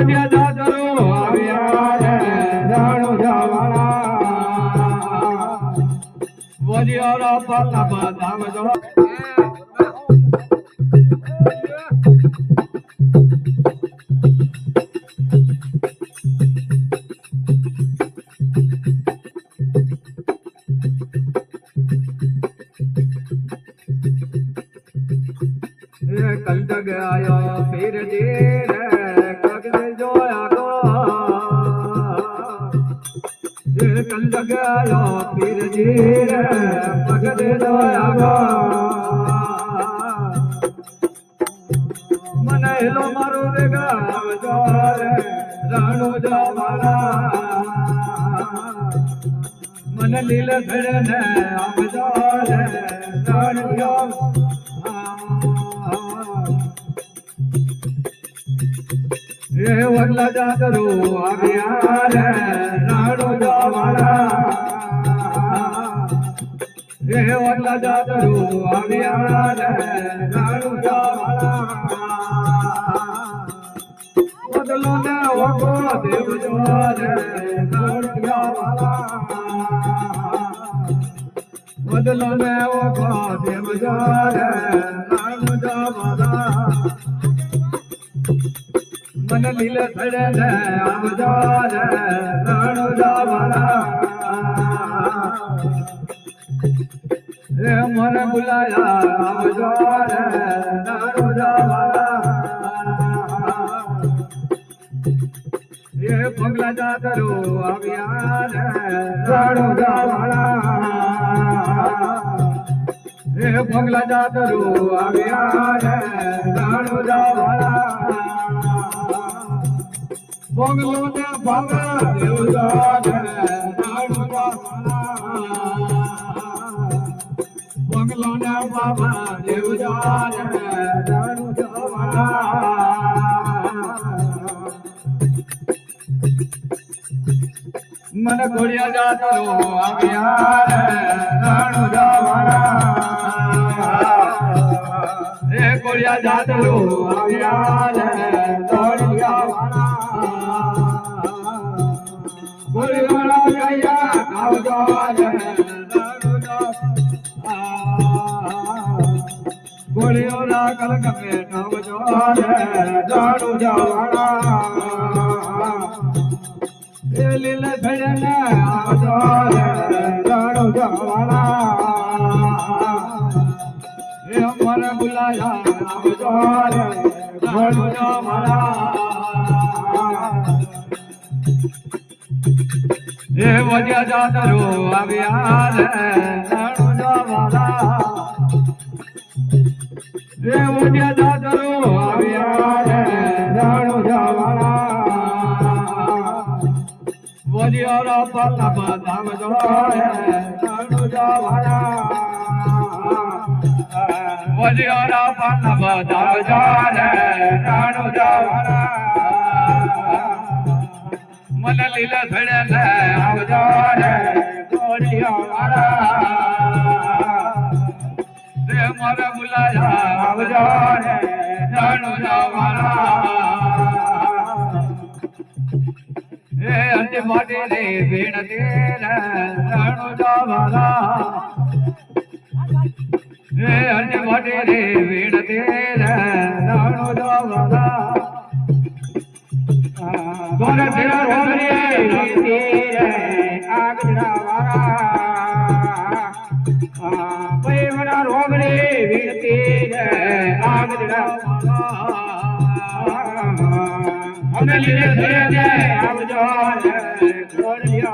વડિયા જાતરો આવ્યા રે રણુજા વાળા વડિયા પાલા બાધામ જો कल जग आयो फिर देर कगल जोया गो कल जग आयो फिर देर कगल जोया गो मन हेलो मारो बेगा जोर राणो जवाला मन लील धड़ने आम जोर राणो ये वल्ला जातरो આવ્યા રે રાણો જવાળા ये वल्ला जातरो આવ્યા રે રાણો જવાળા બદલો ને ઓકો દેવ જો રે રાણો જવાળા બદલો ને ઓકો દેવ જો રે રાણો જવાળા मन लील धड़ने आवजो रे राणो जवाला रे मन बुलाया आवजो रे राणो जवाला ये पगला जातरो આવ્યા રે રાણો જવાલા ये पगला जातरो આવ્યા रे राणो जवाला बंगलो ने बाबा देवदान राणो जवाला बंगलो ने बाबा देवदान राणो जवाला मन घोड़िया जातरो આવ્યા રે રાણો જવાલા એ ઘોड़िया જાતરો આવ્યા રે રાણો જવાલા બોલી વાળા ગયા આવજો રે રાણો જવાલા બોલી વાળા કલક મે આવજો રે રાણો જવાલા એ લીલ ધડને આવજો રે રાણો જવાલા એ મને બુલાયા આવજો રે રાણો જવાલા એ વડિયા જાતરો આવ્યા રે રાણો જવાલા એ વડિયા જાતરો આવ્યા રે રાણો જવાલા વડિયા પાલા બાધામ જો રે રાણો જવાલા વડિયા પાલા બાધામ જો રે રાણો જવાલા मन लील धड़ने आवजो रे घोड़िया वाला रे मोर बुलाया आवजो रे राणो जवाला ए अंति माटी रे विनती रे राणो जवाला ए अंति माटी रे विनती रे राणो जवाला गोर तेरा रोमरे तेरे आगड़ा वाला पे बड़ा रोमरे वीर तेरे आगड़ा हमने लिए धरे दे आवजो रे घोड़िया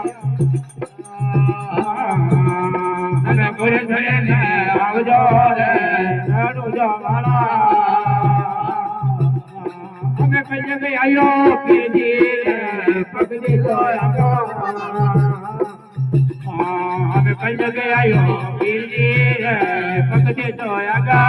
हमें गोरे धरे दे आवजो रे राणो जवाला कल जग आयो फिर पगड़ी जोया गो हमें कल जग आयो फिर पगड़ी जोया गा